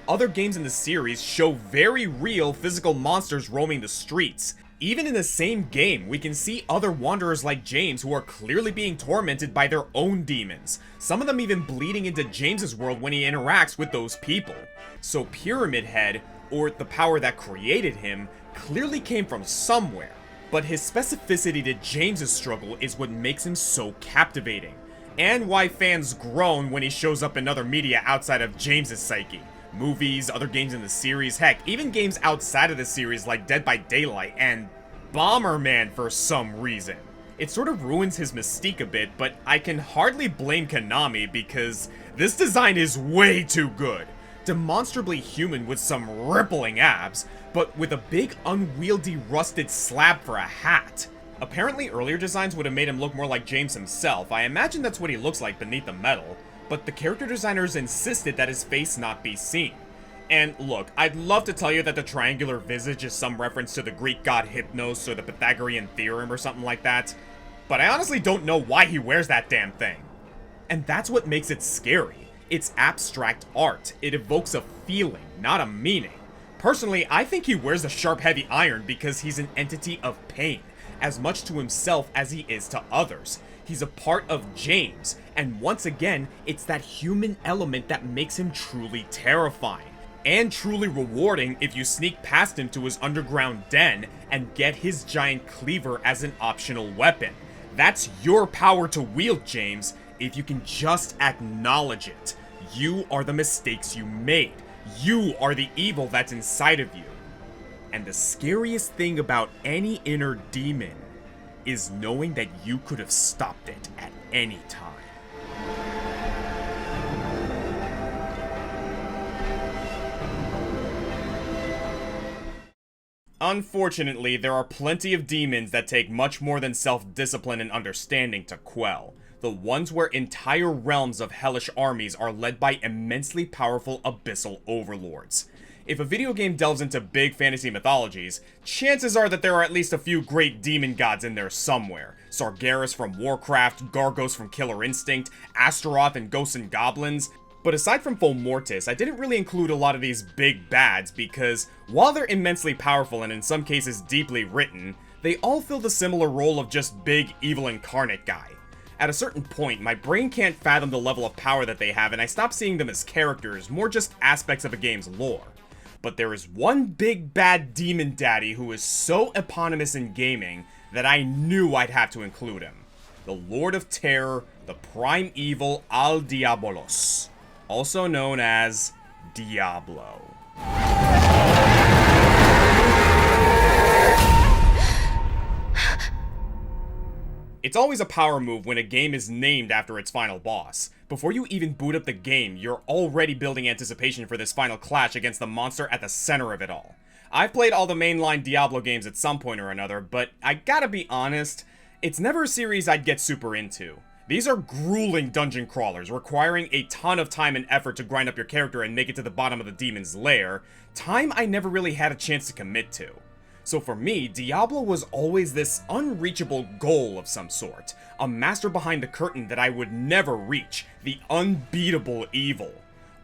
Other games in the series show very real physical monsters roaming the streets. Even in the same game, we can see other wanderers like James who are clearly being tormented by their own demons, some of them even bleeding into James's world when he interacts with those people. So Pyramid Head, or the power that created him, clearly came from somewhere. But his specificity to James's struggle is what makes him so captivating, and why fans groan when he shows up in other media outside of James's psyche. Movies, other games in the series, heck, even games outside of the series like Dead by Daylight and Bomberman for some reason. It sort of ruins his mystique a bit, but I can hardly blame Konami because this design is way too good. Demonstrably human with some rippling abs, but with a big unwieldy rusted slab for a hat. Apparently earlier designs would have made him look more like James himself. I imagine that's what he looks like beneath the metal, but the character designers insisted that his face not be seen. And look, I'd love to tell you that the triangular visage is some reference to the Greek god Hypnos or the Pythagorean theorem or something like that, but I honestly don't know why he wears that damn thing. And that's what makes it scary. It's abstract art. It evokes a feeling, not a meaning. Personally, I think he wears a sharp heavy iron because he's an entity of pain, as much to himself as he is to others. He's a part of James, and once again, it's that human element that makes him truly terrifying, and truly rewarding if you sneak past him to his underground den and get his giant cleaver as an optional weapon. That's your power to wield, James, if you can just acknowledge it. You are the mistakes you made. You are the evil that's inside of you. And the scariest thing about any inner demon is knowing that you could have stopped it at any time. Unfortunately, there are plenty of demons that take much more than self-discipline and understanding to quell. The ones where entire realms of hellish armies are led by immensely powerful abyssal overlords. If a video game delves into big fantasy mythologies, chances are that there are at least a few great demon gods in there somewhere. Sargeras from Warcraft, Gargos from Killer Instinct, Astaroth and Ghosts and Goblins. But aside from Full Mortis, I didn't really include a lot of these big bads because, while they're immensely powerful and in some cases deeply written, they all fill the similar role of just big evil incarnate guy. At a certain point, my brain can't fathom the level of power that they have and I stop seeing them as characters, more just aspects of a game's lore. But there is one big bad demon daddy who is so eponymous in gaming that I knew I'd have to include him. The Lord of Terror, the prime evil Al Diabolos, also known as Diablo. It's always a power move when a game is named after its final boss. Before you even boot up the game, you're already building anticipation for this final clash against the monster at the center of it all. I've played all the mainline Diablo games at some point or another, but I gotta be honest, it's never a series I'd get super into. These are grueling dungeon crawlers, requiring a ton of time and effort to grind up your character and make it to the bottom of the demon's lair, time I never really had a chance to commit to. So for me, Diablo was always this unreachable goal of some sort, a master behind the curtain that I would never reach, the unbeatable evil.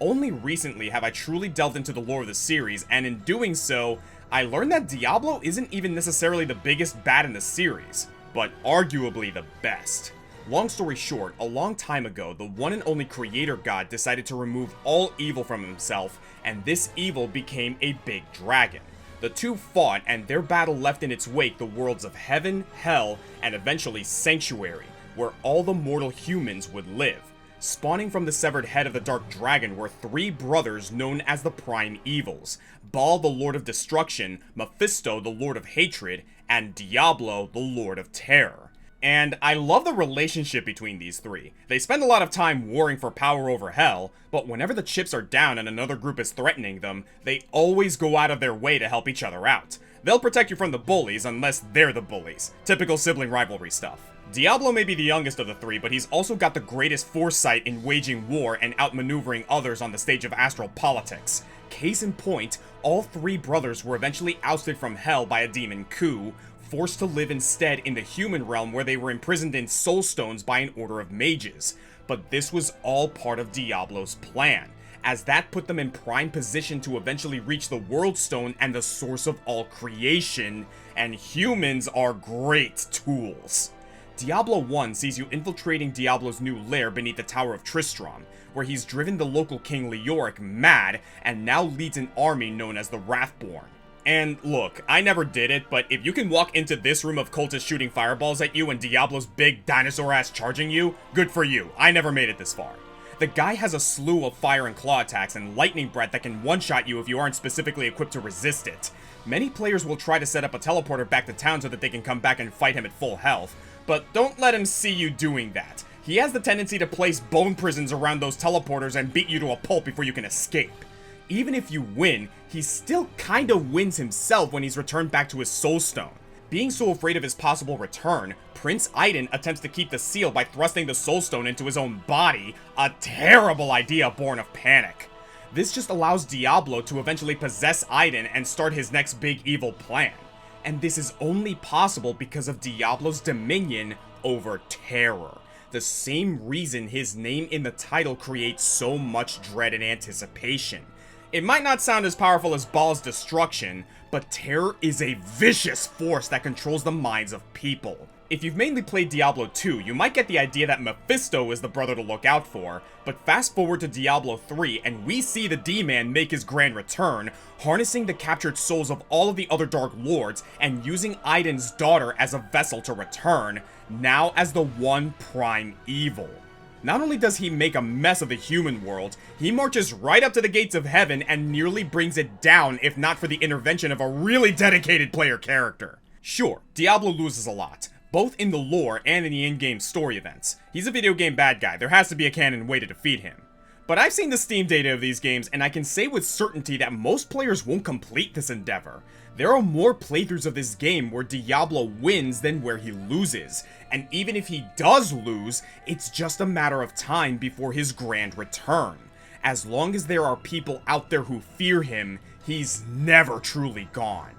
only recently have I truly delved into the lore of the series, and in doing so, I learned that Diablo isn't even necessarily the biggest bad in the series, but arguably the best. Long story short, a long time ago, the one and only creator god decided to remove all evil from himself, and this evil became a big dragon. The two fought, and their battle left in its wake the worlds of heaven, hell, and eventually sanctuary, where all the mortal humans would live. Spawning from the severed head of the Dark Dragon were three brothers known as the Prime Evils: Baal, the Lord of Destruction, Mephisto, the Lord of Hatred, and Diablo, the Lord of Terror. And I love the relationship between these three. They spend a lot of time warring for power over hell, but whenever the chips are down and another group is threatening them, they always go out of their way to help each other out. They'll protect you from the bullies unless they're the bullies. Typical sibling rivalry stuff. Diablo may be the youngest of the three, but he's also got the greatest foresight in waging war and outmaneuvering others on the stage of astral politics. Case in point, all three brothers were eventually ousted from hell by a demon coup, forced to live instead in the human realm where they were imprisoned in soul stones by an order of mages. But this was all part of Diablo's plan, as that put them in prime position to eventually reach the World Stone and the source of all creation, and humans are great tools. Diablo 1 sees you infiltrating Diablo's new lair beneath the Tower of Tristram, where he's driven the local king Leoric mad and now leads an army known as the Wrathborn. And look, I never did it, but if you can walk into this room of cultists shooting fireballs at you and Diablo's big dinosaur ass charging you, good for you. I never made it this far. The guy has a slew of fire and claw attacks and lightning breath that can one-shot you if you aren't specifically equipped to resist it. Many players will try to set up a teleporter back to town so that they can come back and fight him at full health, but don't let him see you doing that. He has the tendency to place bone prisons around those teleporters and beat you to a pulp before you can escape. Even if you win, he still kinda wins himself when he's returned back to his soul stone. Being so afraid of his possible return, Prince Aiden attempts to keep the seal by thrusting the soul stone into his own body, a terrible idea born of panic. This just allows Diablo to eventually possess Aiden and start his next big evil plan. And this is only possible because of Diablo's dominion over terror. The same reason his name in the title creates so much dread and anticipation. It might not sound as powerful as Baal's destruction, but terror is a vicious force that controls the minds of people. If you've mainly played Diablo 2, you might get the idea that Mephisto is the brother to look out for, but fast forward to Diablo 3 and we see the D-Man make his grand return, harnessing the captured souls of all of the other Dark Lords and using Aiden's daughter as a vessel to return, now as the one prime evil. Not only does he make a mess of the human world, he marches right up to the gates of heaven and nearly brings it down if not for the intervention of a really dedicated player character. Sure, Diablo loses a lot, both in the lore and in the in-game story events. He's a video game bad guy, there has to be a canon way to defeat him. But I've seen the Steam data of these games, and I can say with certainty that most players won't complete this endeavor. There are more playthroughs of this game where Diablo wins than where he loses, and even if he does lose, it's just a matter of time before his grand return. As long as there are people out there who fear him, he's never truly gone.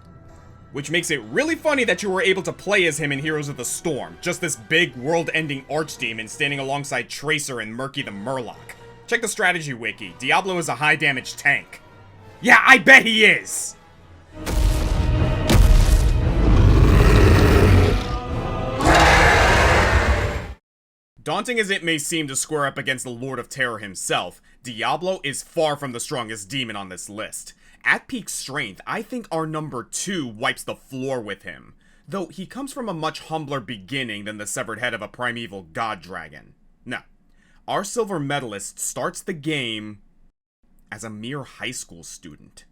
Which makes it really funny that you were able to play as him in Heroes of the Storm, just this big world-ending archdemon standing alongside Tracer and Murky the Murloc. Check the strategy wiki, Diablo is a high-damage tank. Yeah, I bet he is! Daunting as it may seem to square up against the Lord of Terror himself, Diablo is far from the strongest demon on this list. At peak strength, I think our number 2 wipes the floor with him, though he comes from a much humbler beginning than the severed head of a primeval god dragon. No, our silver medalist starts the game as a mere high school student.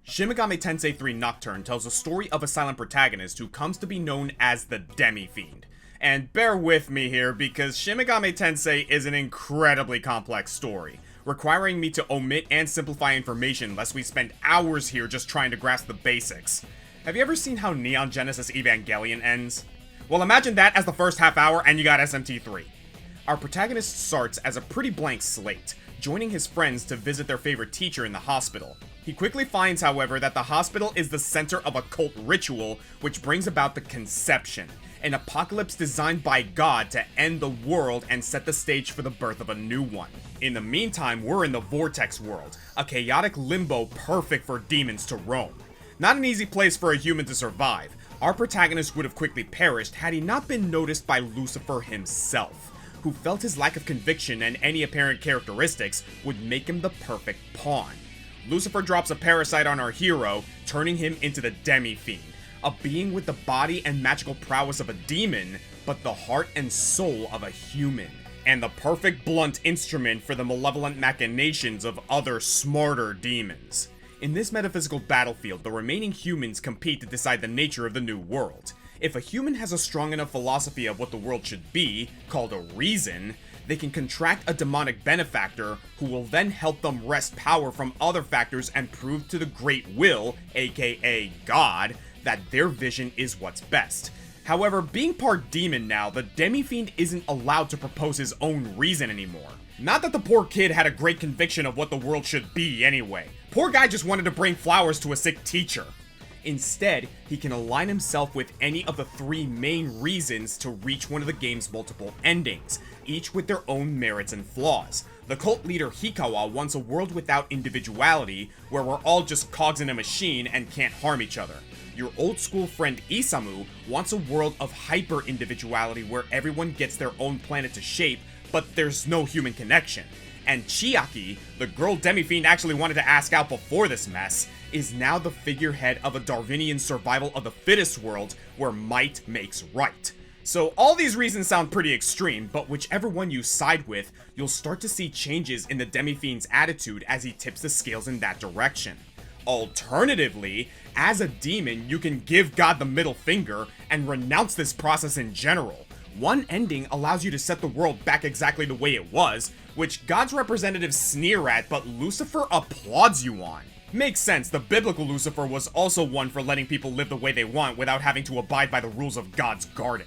Shin Megami Tensei 3 Nocturne tells a story of a silent protagonist who comes to be known as the Demi-Fiend. And bear with me here, because Shin Megami Tensei is an incredibly complex story, requiring me to omit and simplify information lest we spend hours here just trying to grasp the basics. Have you ever seen how Neon Genesis Evangelion ends? Well, imagine that as the first half hour and you got SMT3. Our protagonist starts as a pretty blank slate, joining his friends to visit their favorite teacher in the hospital. He quickly finds, however, that the hospital is the center of a cult ritual which brings about the conception, an apocalypse designed by God to end the world and set the stage for the birth of a new one. In the meantime, we're in the Vortex world, a chaotic limbo perfect for demons to roam. Not an easy place for a human to survive. Our protagonist would have quickly perished had he not been noticed by Lucifer himself, who felt his lack of conviction and any apparent characteristics would make him the perfect pawn. Lucifer drops a parasite on our hero, turning him into the Demi-Fiend, a being with the body and magical prowess of a demon, but the heart and soul of a human, and the perfect blunt instrument for the malevolent machinations of other smarter demons. In this metaphysical battlefield, the remaining humans compete to decide the nature of the new world. If a human has a strong enough philosophy of what the world should be, called a reason, they can contract a demonic benefactor who will then help them wrest power from other factors and prove to the Great Will, aka God, that their vision is what's best. However, being part demon now, the Demi-Fiend isn't allowed to propose his own reason anymore. Not that the poor kid had a great conviction of what the world should be anyway. Poor guy just wanted to bring flowers to a sick teacher. Instead, he can align himself with any of the 3 main reasons to reach one of the game's multiple endings, each with their own merits and flaws. The cult leader Hikawa wants a world without individuality, where we're all just cogs in a machine and can't harm each other. Your old school friend Isamu wants a world of hyper-individuality where everyone gets their own planet to shape, but there's no human connection. And Chiaki, the girl Demi-Fiend actually wanted to ask out before this mess, is now the figurehead of a Darwinian survival of the fittest world where might makes right. So all these reasons sound pretty extreme, but whichever one you side with, you'll start to see changes in the Demi-Fiend's attitude as he tips the scales in that direction. Alternatively, as a demon, you can give God the middle finger and renounce this process in general. One ending allows you to set the world back exactly the way it was, which God's representatives sneer at, but Lucifer applauds you on. Makes sense, the biblical Lucifer was also one for letting people live the way they want without having to abide by the rules of God's garden.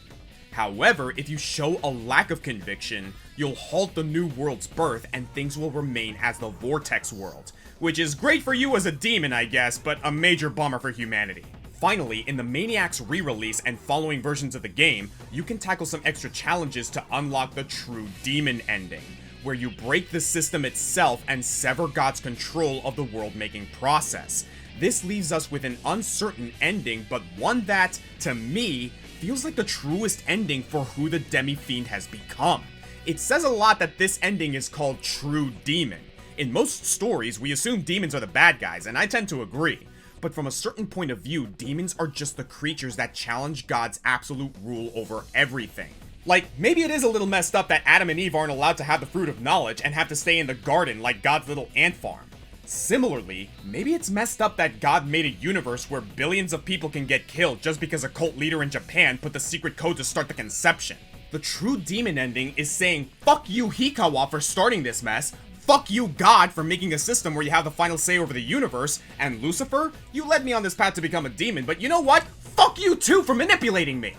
However, if you show a lack of conviction, you'll halt the new world's birth and things will remain as the Vortex world, which is great for you as a demon, I guess, but a major bummer for humanity. Finally, in the Maniacs re-release and following versions of the game, you can tackle some extra challenges to unlock the true demon ending, where you break the system itself and sever God's control of the world-making process. This leaves us with an uncertain ending, but one that, to me, feels like the truest ending for who the Demi-Fiend has become. It says a lot that this ending is called True Demon. In most stories, we assume demons are the bad guys, and I tend to agree. But from a certain point of view, demons are just the creatures that challenge God's absolute rule over everything. Like, maybe it is a little messed up that Adam and Eve aren't allowed to have the fruit of knowledge and have to stay in the garden like God's little ant farm. Similarly, maybe it's messed up that God made a universe where billions of people can get killed just because a cult leader in Japan put the secret code to start the conception. The true demon ending is saying, fuck you Hikawa for starting this mess, fuck you God for making a system where you have the final say over the universe, and Lucifer, you led me on this path to become a demon, but you know what? Fuck you too for manipulating me!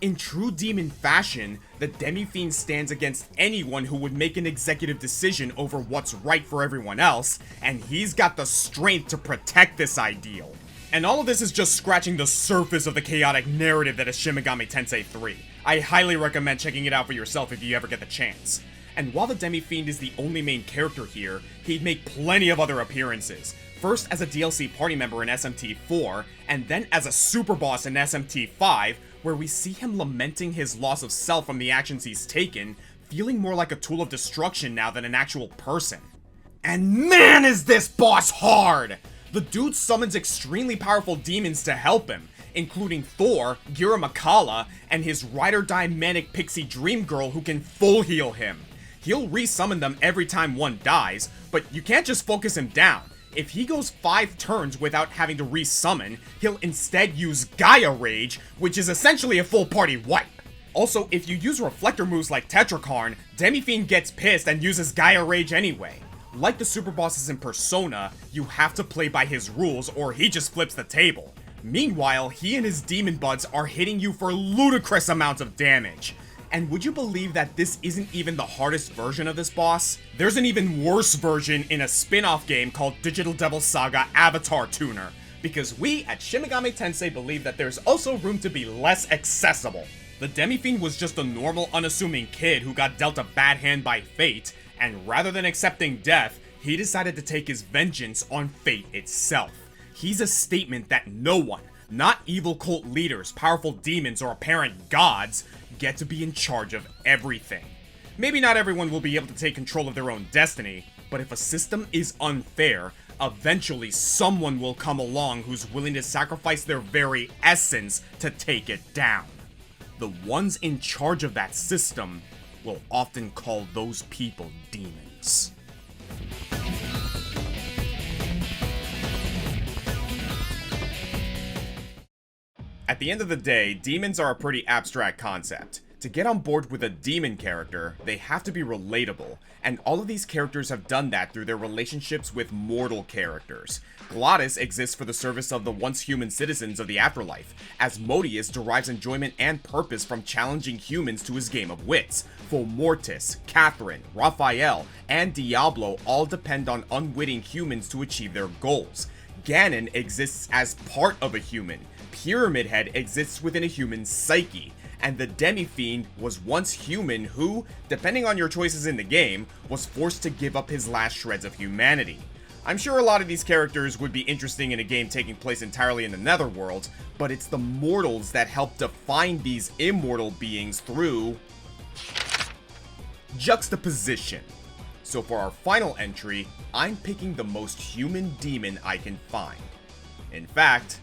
In true demon fashion, the Demi-Fiend stands against anyone who would make an executive decision over what's right for everyone else, and he's got the strength to protect this ideal. And all of this is just scratching the surface of the chaotic narrative that is Shin Megami Tensei 3. I highly recommend checking it out for yourself if you ever get the chance. And while the Demi-Fiend is the only main character here, he'd make plenty of other appearances. First as a DLC party member in SMT4, and then as a super boss in SMT5, where we see him lamenting his loss of self from the actions he's taken, feeling more like a tool of destruction now than an actual person. And man is this boss hard! The dude summons extremely powerful demons to help him, including Thor, Gira Makala, and his ride-or-die manic pixie dream girl who can full heal him. He'll resummon them every time one dies, but you can't just focus him down. If he goes 5 turns without having to resummon, he'll instead use Gaia Rage, which is essentially a full party wipe. Also, if you use reflector moves like Tetrakarn, Demi-Fiend gets pissed and uses Gaia Rage anyway. Like the super bosses in Persona, you have to play by his rules or he just flips the table. Meanwhile, he and his demon buds are hitting you for ludicrous amounts of damage. And would you believe that this isn't even the hardest version of this boss? There's an even worse version in a spin-off game called Digital Devil Saga Avatar Tuner, because we at Shin Megami Tensei believe that there's also room to be less accessible. The Demi-Fiend was just a normal, unassuming kid who got dealt a bad hand by fate, and rather than accepting death, he decided to take his vengeance on fate itself. He's a statement that no one, not evil cult leaders, powerful demons, or apparent gods, get to be in charge of everything. Maybe not everyone will be able to take control of their own destiny, but if a system is unfair, eventually someone will come along who's willing to sacrifice their very essence to take it down. The ones in charge of that system will often call those people demons. At the end of the day, demons are a pretty abstract concept. To get on board with a demon character, they have to be relatable, and all of these characters have done that through their relationships with mortal characters. Glottis exists for the service of the once human citizens of the afterlife, as Modius derives enjoyment and purpose from challenging humans to his game of wits. Mortis, Catherine, Raphael, and Diablo all depend on unwitting humans to achieve their goals. Ganon exists as part of a human. Pyramid Head exists within a human's psyche, and the Demi-Fiend was once human who, depending on your choices in the game, was forced to give up his last shreds of humanity. I'm sure a lot of these characters would be interesting in a game taking place entirely in the Netherworld, but it's the mortals that help define these immortal beings through juxtaposition. So for our final entry, I'm picking the most human demon I can find. In fact,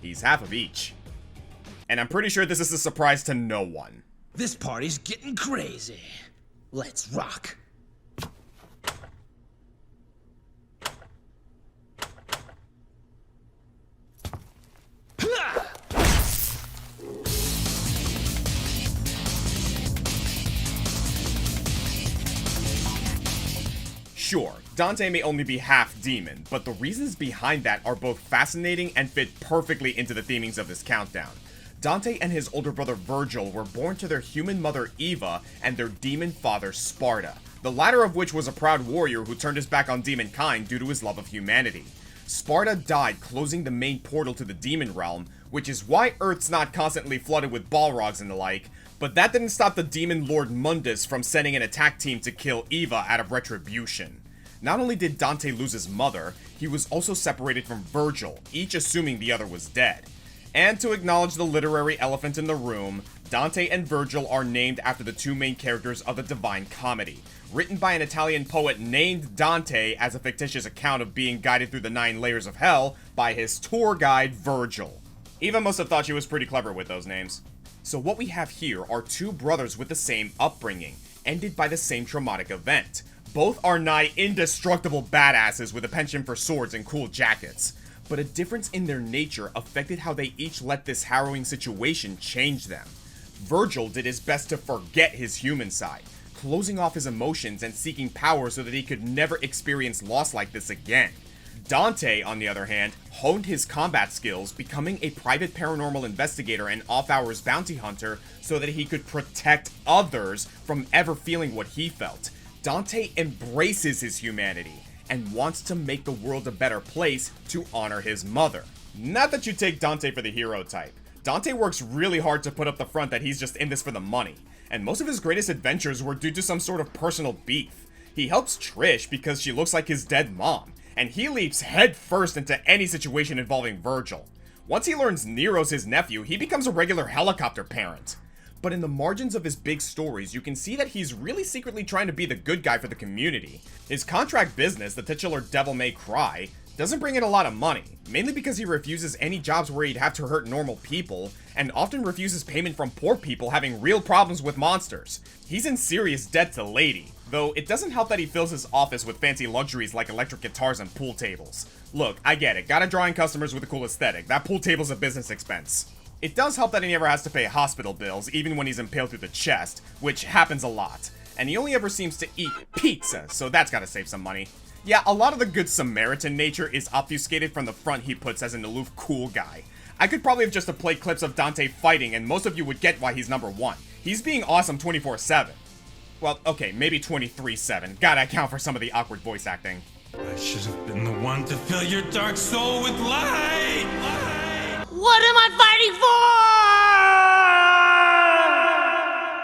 he's half of each. And I'm pretty sure this is a surprise to no one. This party's getting crazy. Let's rock. Sure, Dante may only be half demon, but the reasons behind that are both fascinating and fit perfectly into the themings of this countdown. Dante and his older brother Virgil were born to their human mother Eva and their demon father Sparta, the latter of which was a proud warrior who turned his back on demonkind due to his love of humanity. Sparta died closing the main portal to the demon realm, which is why Earth's not constantly flooded with Balrogs and the like, but that didn't stop the demon lord Mundus from sending an attack team to kill Eva out of retribution. Not only did Dante lose his mother, he was also separated from Virgil, each assuming the other was dead. And to acknowledge the literary elephant in the room, Dante and Virgil are named after the two main characters of the Divine Comedy, written by an Italian poet named Dante as a fictitious account of being guided through the 9 layers of hell by his tour guide Virgil. Eva must have thought she was pretty clever with those names. So what we have here are two brothers with the same upbringing, ended by the same traumatic event. Both are nigh indestructible badasses with a penchant for swords and cool jackets. But a difference in their nature affected how they each let this harrowing situation change them. Virgil did his best to forget his human side, closing off his emotions and seeking power so that he could never experience loss like this again. Dante, on the other hand, honed his combat skills, becoming a private paranormal investigator and off-hours bounty hunter so that he could protect others from ever feeling what he felt. Dante embraces his humanity and wants to make the world a better place to honor his mother. Not that you take Dante for the hero type. Dante works really hard to put up the front that he's just in this for the money, and most of his greatest adventures were due to some sort of personal beef. He helps Trish because she looks like his dead mom, and he leaps headfirst into any situation involving Virgil. Once he learns Nero's his nephew, he becomes a regular helicopter parent. But in the margins of his big stories, you can see that he's really secretly trying to be the good guy for the community. His contract business, the titular Devil May Cry, doesn't bring in a lot of money, mainly because he refuses any jobs where he'd have to hurt normal people, and often refuses payment from poor people having real problems with monsters. He's in serious debt to Lady, though it doesn't help that he fills his office with fancy luxuries like electric guitars and pool tables. Look, I get it, gotta draw in customers with a cool aesthetic, that pool table's a business expense. It does help that he never has to pay hospital bills, even when he's impaled through the chest, which happens a lot. And he only ever seems to eat pizza, so that's gotta save some money. Yeah, a lot of the Good Samaritan nature is obfuscated from the front he puts as an aloof cool guy. I could probably have just played clips of Dante fighting and most of you would get why he's number 1. He's being awesome 24/7. Well, okay, maybe 23/7. Gotta account for some of the awkward voice acting. I should have been the one to fill your dark soul with light. What am I fighting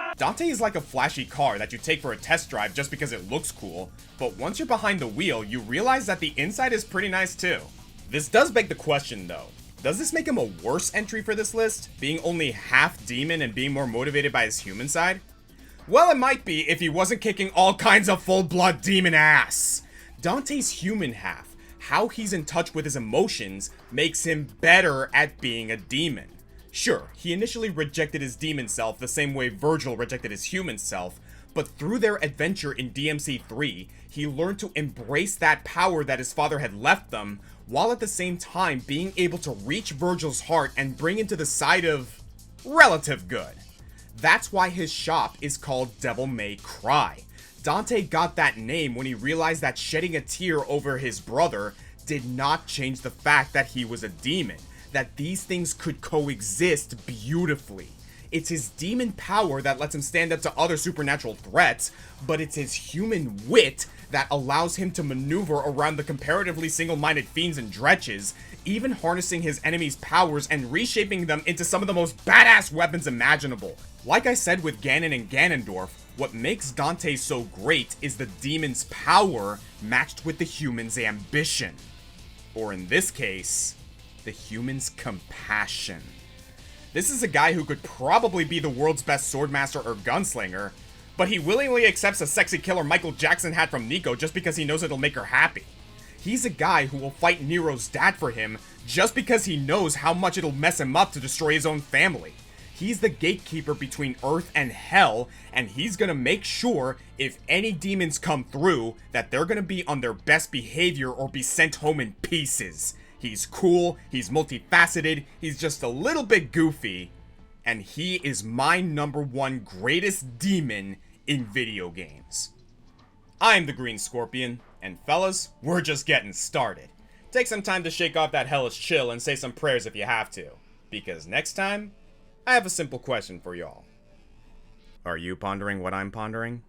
for? Dante is like a flashy car that you take for a test drive just because it looks cool, but once you're behind the wheel, you realize that the inside is pretty nice too. This does beg the question though. Does this make him a worse entry for this list, being only half demon and being more motivated by his human side? Well, it might be if he wasn't kicking all kinds of full-blood demon ass. Dante's human half, how he's in touch with his emotions, makes him better at being a demon. Sure, he initially rejected his demon self the same way Virgil rejected his human self, but through their adventure in DMC3, he learned to embrace that power that his father had left them, while at the same time being able to reach Virgil's heart and bring into the side of relative good. That's why his shop is called Devil May Cry. Dante got that name when he realized that shedding a tear over his brother did not change the fact that he was a demon, that these things could coexist beautifully. It's his demon power that lets him stand up to other supernatural threats, but it's his human wit that allows him to maneuver around the comparatively single-minded fiends and dretches, even harnessing his enemies' powers and reshaping them into some of the most badass weapons imaginable. Like I said with Ganon and Ganondorf, what makes Dante so great is the demon's power matched with the human's ambition. Or in this case, the human's compassion. This is a guy who could probably be the world's best swordmaster or gunslinger, but he willingly accepts a sexy killer Michael Jackson hat from Nico just because he knows it'll make her happy. He's a guy who will fight Nero's dad for him just because he knows how much it'll mess him up to destroy his own family. He's the gatekeeper between Earth and Hell, and he's gonna make sure if any demons come through that they're gonna be on their best behavior or be sent home in pieces. He's cool, he's multifaceted, he's just a little bit goofy, and he is my #1 greatest demon in video games. I'm the Green Scorpion, and fellas, we're just getting started. Take some time to shake off that hellish chill and say some prayers if you have to, because next time, I have a simple question for y'all. Are you pondering what I'm pondering?